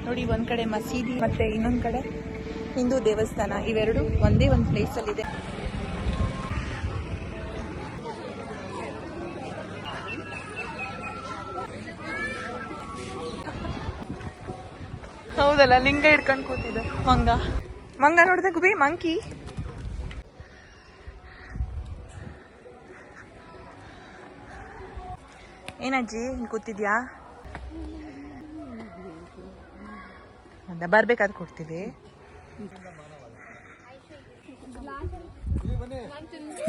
ನೋಡಿ, ಒಂದ್ ಕಡೆ ಮಸೀದಿ ಮತ್ತೆ ಇನ್ನೊಂದ್ ಕಡೆ ಹಿಂದೂ ದೇವಸ್ಥಾನ, ಇವೆರಡು ಒಂದೇ ಒಂದು ಪ್ಲೇಸ್ ಅಲ್ಲಿ ಇದೆ. ಹೌದಲ್ಲ, ಲಿಂಗ ಹಿಡ್ಕೊಂಡು ಕೂತಿದೆ ಮಂಗ. ಮಂಗ ನೋಡಿದೆ ಗುಬಿ, ಮಂಕಿ. ಏನಜ್ಜಿ ಕೂತಿದ್ಯಾ? ಬರ್ಬೇಕಾದ್ರೆ ಕೊಡ್ತೀವಿ.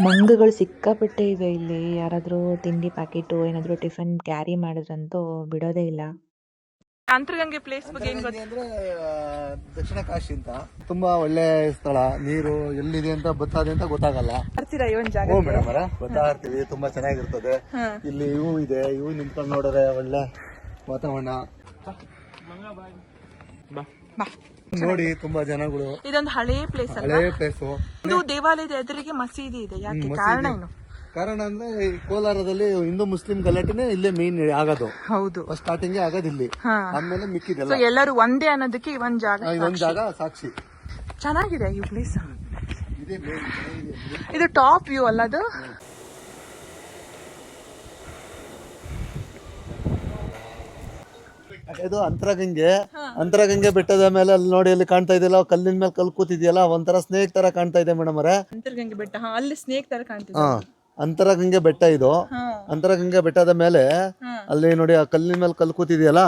ಮಂಗಗಳು ಸಿಕ್ಕಾಪಟ್ಟೆ ಇದೆ ಇಲ್ಲಿ. ಯಾರಾದ್ರೂ ತಿಂಡಿ ಪ್ಯಾಕೆಟ್ ಏನಾದ್ರು ಟಿಫಿನ್ ಕ್ಯಾರಿ ಮಾಡಿದ್ರಂತೂ ಬಿಡೋದೇ ಇಲ್ಲ. ಅಂತರಗಂಗೆ ಪ್ಲೇಸ್ ಬಗ್ಗೆ ಏನ್ ಗೊತ್ತಾ? ಅಂದ್ರೆ ದಕ್ಷಿಣ ಕಾಶಿ ಅಂತ ತುಂಬಾ ಒಳ್ಳೆ ಸ್ಥಳ. ನೀರು ಎಲ್ಲಿದೆ ಅಂತ ಗೊತ್ತಾದೆ ಅಂತ ಗೊತ್ತಾಗಲ್ಲ. ಬರ್ತೀರಾ ಈ ಒಂದ್ ಜಾಗ? ಓ ಮೇಡಮ್ ಅವರ ಗೊತ್ತಾ ಇರ್ತೀವಿ. ತುಂಬಾ ಚೆನ್ನಾಗಿರ್ತದೆ. ಇಲ್ಲಿ ಇವು ಇದೆ, ಇವು ನಿಂತ್ಕೊಂಡು ನೋಡಿದ್ರೆ ಒಳ್ಳೆ ವಾತಾವರಣ ನೋಡಿ. ತುಂಬಾ ಜನಗಳು. ಇದೊಂದು ಹಳೆ ಪ್ಲೇಸ್ ಅಲ್ಲ? ಹಳೆ ಪ್ಲೇಸು. ಇದು ದೇವಾಲಯದ ಎದುರಿಗೆ ಮಸೀದಿ ಇದೆ. ಯಾಕೆ? ಕಾರಣ ಏನು? ಕಾರಣ ಅಂದ್ರೆ ಈ ಕೋಲಾರದಲ್ಲಿ ಹಿಂದೂ ಮುಸ್ಲಿಂ ಗಲಾಟೆನೆ ಇಲ್ಲೇ ಮೇನ್ ಆಗೋದು. ಹೌದು, ಸ್ಟಾರ್ಟಿಂಗ್ ಆಗೋದು ಇಲ್ಲಿ, ಆಮೇಲೆ ಮಿಕ್ಕಿದೆಲ್ಲ. ಎಲ್ಲರೂ ಒಂದೇ ಅನ್ನೋದಕ್ಕೆ ಒಂದ್ ಜಾಗ, ಇದೊಂದ್ ಜಾಗ ಸಾಕ್ಷಿ. ಚೆನ್ನಾಗಿದೆ ಈ ಪ್ಲೇಸ್. ಇದೇ ಮೇನ್. ಇದು ಟಾಪ್ ವ್ಯೂ ಅಲ್ಲ ಅದು? ಇದು ಅಂತರಗಂಗೆ ಬೆಟ್ಟದ ಮೇಲೆ ಅಲ್ಲಿ ನೋಡಿ, ಅಲ್ಲಿ ಕಾಣ್ತಾ ಇದೆಯಲ್ಲ, ಕಲ್ಲಿನ ಮೇಲೆ ಕಲ್ಲು ಕೂತಿದೆಯಲ್ಲ, ಒಂಥರ ಸ್ನೇಕ್ ತರ ಕಾಣ್ತಾ ಇದೆ ಮೇಡಮ್ ಅವರೇ. ಅಂತರಗಂಗೆ ಬೆಟ್ಟ, ಅಲ್ಲಿ ಸ್ನೇಕ್ ತರ ಕಾಣ್ತಿದೆ. ಅಂತರಗಂಗೆ ಬೆಟ್ಟ ಇದು. ಅಂತರಗಂಗೆ ಬೆಟ್ಟದ ಮೇಲೆ ಅಲ್ಲಿ ನೋಡಿ, ಆ ಕಲ್ಲಿನ ಮೇಲೆ ಕಲ್ಲು ಕೂತಿದೆಯಲ್ಲ,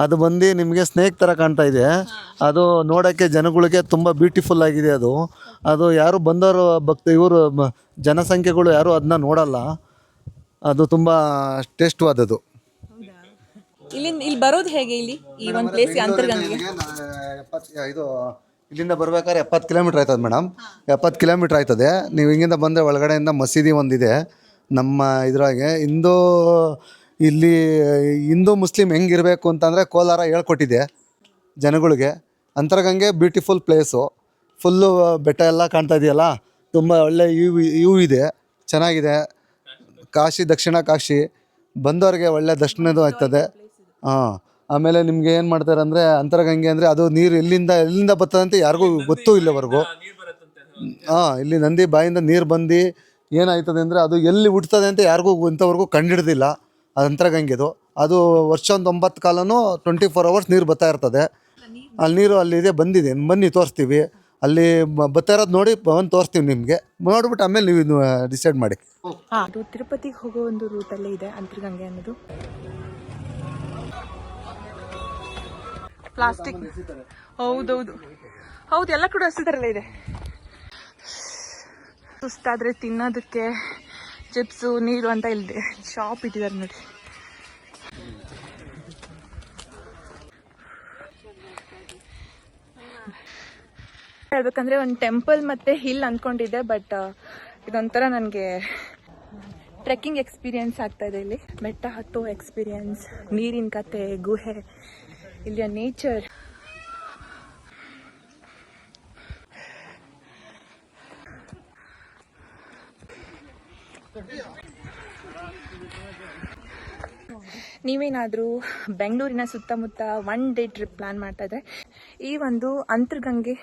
ಅದು ಬಂದು ನಿಮ್ಗೆ ಸ್ನೇಕ್ ತರ ಕಾಣ್ತಾ ಇದೆ. ಅದು ನೋಡಕ್ಕೆ ಜನಗಳಿಗೆ ತುಂಬಾ ಬ್ಯೂಟಿಫುಲ್ ಆಗಿದೆ. ಅದು ಯಾರು ಬಂದವರು ಇವರು ಜನಸಂಖ್ಯೆಗಳು ಯಾರು ಅದನ್ನ ನೋಡಲ್ಲ. ಅದು ತುಂಬಾ ಶ್ರೇಷ್ಠವಾದದ್ದು. ಇಲ್ಲಿ ಬರೋದು ಹೇಗೆ? ಇಲ್ಲಿ ಈ ಒಂದು ಪ್ಲೇಸ್ ಅಂತರಗಂಗೆ ಇದು ಇಲ್ಲಿಂದ ಬರ್ಬೇಕಾದ್ರೆ 70 ಕಿಲೋಮೀಟರ್ ಆಯ್ತದೆ ಮೇಡಮ್. 70 ಕಿಲೋಮೀಟರ್ ಆಯ್ತದೆ. ನೀವು ಹಿಂಗಿಂದ ಬಂದರೆ ಒಳಗಡೆಯಿಂದ ಮಸೀದಿ ಒಂದಿದೆ ನಮ್ಮ ಇದ್ರಾಗೆ. ಇಲ್ಲಿ ಹಿಂದೂ ಮುಸ್ಲಿಂ ಹೆಂಗಿರಬೇಕು ಅಂತಂದರೆ ಕೋಲಾರ ಹೇಳ್ಕೊಟ್ಟಿದೆ ಜನಗಳಿಗೆ. Antaragange beautiful place. ಫುಲ್ಲು ಬೆಟ್ಟ ಎಲ್ಲ ಕಾಣ್ತಾ ಇದೆಯಲ್ಲ, ತುಂಬ ಒಳ್ಳೆ ಇವು ಇದೆ, ಚೆನ್ನಾಗಿದೆ. ಕಾಶಿ, ದಕ್ಷಿಣ ಕಾಶಿ ಬಂದವ್ರಿಗೆ ಒಳ್ಳೆ ದರ್ಶನದು ಆಗ್ತದೆ. ಆಮೇಲೆ ನಿಮ್ಗೆ ಏನು ಮಾಡ್ತಾರೆ ಅಂದರೆ, ಅಂತರಗಂಗೆ ಅಂದರೆ ಅದು ನೀರು ಎಲ್ಲಿಂದ ಬರ್ತದೆ ಅಂತ ಯಾರಿಗೂ ಗೊತ್ತೂ ಇಲ್ಲವರೆಗೂ. ಇಲ್ಲಿ ನಂದಿ ಬಾಯಿಂದ ನೀರು ಬಂದು ಏನಾಯ್ತದೆ ಅಂದರೆ, ಅದು ಎಲ್ಲಿ ಹುಟ್ತದೆ ಅಂತ ಯಾರಿಗೂ ಇಂಥವರೆಗೂ ಕಂಡಿಡ್ದಿಲ್ಲ. ಅದು ಅಂತರಗಂಗೆದು. ಅದು ವರ್ಷ 9 ಕಾಲನೂ 24 hours ನೀರು ಬರ್ತಾ ಇರ್ತದೆ. ಅಲ್ಲಿ ನೀರು ಅಲ್ಲಿದೆ, ಬಂದಿದೆ, ಬನ್ನಿ ತೋರಿಸ್ತೀವಿ. ಅಲ್ಲಿ ಬರ್ತಾ ಇರೋದು ನೋಡಿ, ಬಂದು ತೋರಿಸ್ತೀವಿ ನಿಮಗೆ. ನೋಡ್ಬಿಟ್ಟು ಆಮೇಲೆ ನೀವು ಡಿಸೈಡ್ ಮಾಡಿ. ಅದು ತಿರುಪತಿಗೆ ಹೋಗೋ ಒಂದು ರೂಟಲ್ಲೇ ಇದೆ ಅಂತರಗಂಗೆ ಅನ್ನೋದು. ಪ್ಲಾಸ್ಟಿಕ್, ಹೌದೌದು, ಎಲ್ಲ ಕೂಡ ಹಸಿದಾರಲ್ಲ ಇದೆ. ಸುಸ್ತಾದ್ರೆ ತಿನ್ನೋದಕ್ಕೆ ಚಿಪ್ಸು, ನೀರು ಅಂತ ಇಲ್ಲಿ ಶಾಪ್ ಇಟ್ಟಿದ್ದಾರೆ ನೋಡಿ. ಹೇಳ್ಬೇಕಂದ್ರೆ ಒಂದು ಟೆಂಪಲ್ ಮತ್ತೆ ಹಿಲ್ ಅಂದ್ಕೊಂಡಿದ್ದೆ, ಬಟ್ ಇದೊಂಥರ ನನಗೆ ಟ್ರೆಕ್ಕಿಂಗ್ ಎಕ್ಸ್ಪೀರಿಯನ್ಸ್ ಆಗ್ತಾ ಇದೆ. ಇಲ್ಲಿ ಬೆಟ್ಟ ಹತ್ತೋ ಎಕ್ಸ್ಪೀರಿಯನ್ಸ್, ನೀರಿನ ಕತೆ, ಗುಹೆ, ಇಲ್ಲಿಯ ನೇಚರ್. ನೀವೇನಾದರೂ ಬೆಂಗಳೂರಿನ ಸುತ್ತಮುತ್ತ 1 day ಟ್ರಿಪ್ ಪ್ಲಾನ್ ಮಾಡ್ತಾ ಇದ್ರೆ ಈ ಒಂದು ಅಂತರಗಂಗೆ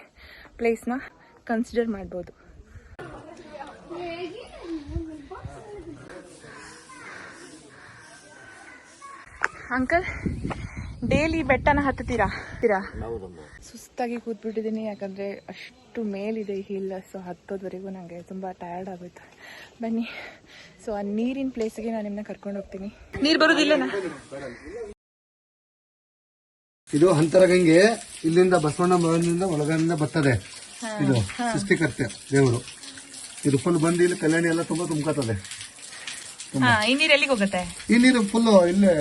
ಪ್ಲೇಸ್ನ ಕನ್ಸಿಡರ್ ಮಾಡ್ಬೋದು. ಅಂಕಲ್, ಡೈಲಿ ಬೆಟ್ಟನ ಹತ್ತುತ್ತೀರಾ? ಸುಸ್ತಾಗಿ ಕೂತ್ಬಿಟ್ಟಿದ್ದೀನಿ, ಯಾಕಂದರೆ ಅಷ್ಟು ಮೇಲಿದೆ ಹಿಲ್. ಸೊ ಹತ್ತೋದ್ವರೆಗೂ ನನಗೆ ತುಂಬ ಟಯರ್ಡ್ ಆಗೋಯ್ತು. ಬನ್ನಿ, ಸೊ ಆ ನೀರಿನ ಪ್ಲೇಸ್ಗೆ ನಾನು ನಿಮ್ಮನ್ನ ಕರ್ಕೊಂಡು ಹೋಗ್ತೀನಿ. ನೀರು ಬರೋದಿಲ್ಲನಾ? ಇದು ಅಂತರಗಂಗೆ. ಇಲ್ಲಿಂದ ಬಸವಣ್ಣ ಭವನದಿಂದ ಒಳಗಡೆ ಬರ್ತದೆ. ಇದು ಸೃಷ್ಟಿಕರ್ತೆ ದೇವರು. ಇದು ಫುಲ್ ಬಂದು ಇಲ್ಲಿ ಕಲ್ಯಾಣಿ ಎಲ್ಲ ತುಂಬಾ ತುಂಬ್ಕೊತದೆ. ಈ ನೀರು ಎಲ್ಲಿಗೆ ಹೋಗುತ್ತೆ? ಈ ನೀರು ಫುಲ್ ಇಲ್ಲೇ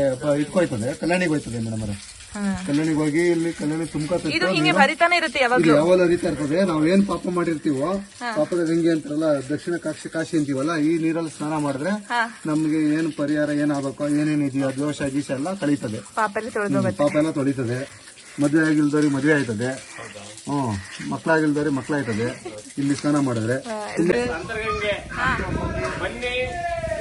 ಇಟ್ಕೋಯ್ತದೆ, ಕಲ್ಯಾಣಿಗೆ ಹೋಯ್ತದೆ ಮೇಡಮ್ ಅವರೇ. ಕಲ್ಯಾಣಿಗೆ ಹೋಗಿ ಇಲ್ಲಿ ಕಲ್ಯಾಣಿ ತುಂಬ್ಕೊತದೆ. ಯಾವಾಗ ಹರಿತಾ ಇರ್ತದೆ. ನಾವ್ ಏನ್ ಪಾಪ ಮಾಡಿರ್ತೀವೋ, ಪಾಪದ ಗಂಗೆ ಅಂತಾರಲ್ಲ, ದಕ್ಷಿಣ ಕಾಶಿ ಅಂತೀವಲ್ಲ, ಈ ನೀರಲ್ಲಿ ಸ್ನಾನ ಮಾಡಿದ್ರೆ ನಮ್ಗೆ ಏನ್ ಪರಿಹಾರ ಏನಾಗಬೇಕೋ, ಏನೇನಿದೆಯೋ ದೋಷ ಗೀಷ ಎಲ್ಲ ಕಳೀತದೆ, ಪಾಪ ಎಲ್ಲ ತೊಳಿತದೆ. ಮದುವೆ ಆಗಿಲ್ದವ್ರಿಗೆ ಮದುವೆ ಆಯ್ತದೆ, ಮಕ್ಕಳಾಗಿಲ್ದವ್ರಿಗೆ ಮಕ್ಕಳಾಯ್ತದೆ ಇಲ್ಲಿ ಸ್ನಾನ ಮಾಡಿದ್ರೆ.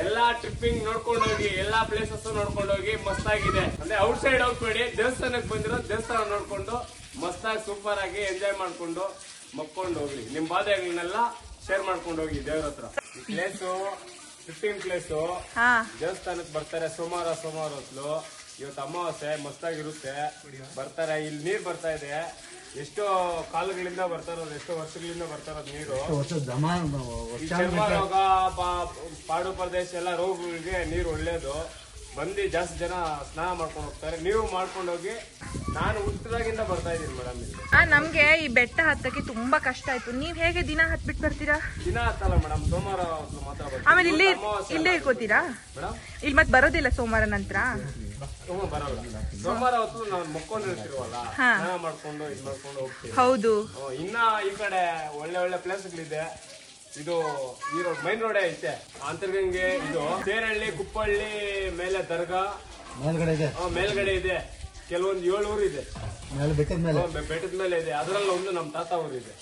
ಎಲ್ಲಾ ಟ್ರಿಪ್ಪಿಂಗ್ ನೋಡ್ಕೊಂಡು ಹೋಗಿ, ಎಲ್ಲಾ ಪ್ಲೇಸಸ್ ನೋಡ್ಕೊಂಡು ಹೋಗಿ. ಮಸ್ತಾಗಿದೆ ಅಂದ್ರೆ ಔಟ್ ಸೈಡ್ ಹೋಗ್ಬೇಡಿ, ದೇವಸ್ಥಾನಕ್ಕೆ ಬಂದಿರೋ ದೇವಸ್ಥಾನ ನೋಡ್ಕೊಂಡು ಮಸ್ತಾಗಿ ಸೂಪರ್ ಆಗಿ ಎಂಜಾಯ್ ಮಾಡ್ಕೊಂಡು ಮಕ್ಕೊಂಡು ಹೋಗ್ಲಿ. ನಿಮ್ ಬಾಧೆಗಳನ್ನೆಲ್ಲ ಶೇರ್ ಮಾಡ್ಕೊಂಡು ಹೋಗಿ ದೇವ್ರ ಹತ್ರ. ಪ್ಲೇಸು ಟ್ರಿಪ್ಪಿಂಗ್ ಪ್ಲೇಸು, ದೇವಸ್ಥಾನಕ್ಕೆ ಬರ್ತಾರೆ ಸೋಮವಾರ ಹೊತ್ತು. ಇವತ್ತು ಅಮಾವಾಸ್ಯೆ, ಮಸ್ತಾಗಿರುತ್ತೆ. ಬರ್ತಾರೆ, ಇಲ್ಲಿ ನೀರ್ ಬರ್ತಾ ಇದೆ. ಎಷ್ಟೋ ಕಾಲಗಳಿಂದ ಬರ್ತಾ ಇರೋದು, ಎಷ್ಟೋ ವರ್ಷಗಳಿಂದ ಬರ್ತಾ ಇರೋದು ನೀರು. ಈ ಚರ್ಮ ರೋಗ, ಪಾಡು ಪ್ರದೇಶ ಎಲ್ಲ ರೋಗಗಳಿಗೆ ನೀರು ಒಳ್ಳೇದು. ಬಂದು ಜಾಸ್ತಿ ಜನ ಸ್ನಾನ ಮಾಡ್ಕೊಂಡು ಹೋಗ್ತಾರೆ. ನೀವು ಮಾಡ್ಕೊಂಡು ಹೋಗಿ. ನಾನು ಹುಟ್ಟಿದಾಗಿಂದ ಬರ್ತಾ ಇದ್ದೀನಿ ಮೇಡಮ್ ಇಲ್ಲಿ. ನಮ್ಗೆ ಈ ಬೆಟ್ಟ ಹತ್ತಕ್ಕೆ ತುಂಬಾ ಕಷ್ಟ ಆಯ್ತು. ನೀವ್ ಹೇಗೆ ದಿನ ಹತ್ಬಿಟ್ಟು ಬರ್ತೀರಾ? ದಿನ ಹತ್ತಲ್ಲ ಮೇಡಮ್, ಸೋಮವಾರ ಮಾತ್ರ ಬರ್ತೀನಿ. ಆಮೇಲೆ ಇಲ್ಲೇ ಇರ್ಕೋತೀರಾ ಮೇಡಮ್? ಇಲ್ಲಿ ಮತ್ತೆ ಬರೋದಿಲ್ಲ ಸೋಮವಾರ ನಂತರ? ಬರಲ್ಲ. ಸೋಮವಾರ ಹೊತ್ತು ನಾವು ಮಕ್ಕೊಂಡಿರ್ತೀವಲ್ಲ, ಸ್ನಾನ ಮಾಡ್ಕೊಂಡು ಇದು ಮಾಡ್ಕೊಂಡು ಹೋಗ್ತೀವಿ. ಹೌದು. ಇನ್ನ ಈ ಕಡೆ ಒಳ್ಳೆ ಒಳ್ಳೆ ಪ್ಲೇಸ್ಗಳಿದೆ. ಇದು ಈ ರೋಡ್ ಮೈನ್ ರೋಡೇ ಐತೆ. ಅಂತರ್ಗಂಗೆ, ಇದು ತೇರಹಳ್ಳಿ, ಕುಪ್ಪಳ್ಳಿ ಮೇಲೆ ದರ್ಗಾ ಮೇಲ್ಗಡೆ ಇದೆ. ಕೆಲವೊಂದು 7 ಊರು ಇದೆ ಬೆಟ್ಟದ ಮೇಲೆ ಇದೆ. ಅದರಲ್ಲಿ ಒಂದು ನಮ್ ತಾತ ಊರು ಇದೆ.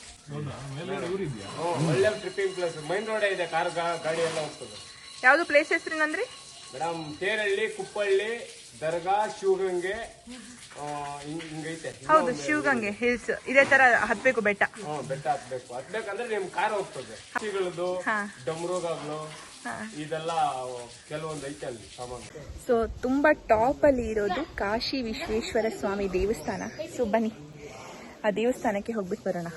ಒಳ್ಳೆ ಟ್ರಿಪ್ಪಿಂಗ್ ಪ್ಲೇಸ್. ಮೈನ್ ರೋಡೇ ಇದೆ, ಕಾರ್ ಗಾಡಿ ಎಲ್ಲ ಹೋಗ್ತದೆ. ಯಾವ್ದು ಪ್ಲೇಸ್ ಹೆಸರಿನಂದ್ರಿ ಮೇಡಮ್? ತೇರಹಳ್ಳಿ, ಕುಪ್ಪಳ್ಳಿ, ದರ್ಗಾ, ಶಿವಗಂಗೆ ಹಿಂಗೈತೆ. ಹೌದು, ಶಿವಗಂಗೆ ಹಿಲ್ಸ್. ಇದೇ ತರ ಹತ್ಬೇಕು ಬೆಟ್ಟ. ಬೆಟ್ಟ ಹತ್ಬೇಕಂದ್ರೆ ನಿಮ್ ಕಾರ್ ಹೋಗ್ತದೆ. ಹಕ್ಕಿಗಳದ್ದು, ಡಮ್ರೋಗಾಗ್ಲು, ಇದೆಲ್ಲ ಕೆಲವೊಂದು ಐತೆ ಅಲ್ಲಿ ಸಾಮಾನು. ಸೊ ತುಂಬಾ ಟಾಪ್ ಅಲ್ಲಿ ಇರೋದು ಕಾಶಿ ವಿಶ್ವೇಶ್ವರ ಸ್ವಾಮಿ ದೇವಸ್ಥಾನ. ಸೊ ಬನ್ನಿ ಆ ದೇವಸ್ಥಾನಕ್ಕೆ ಹೋಗ್ಬಿಟ್ಟು ಬರೋಣ.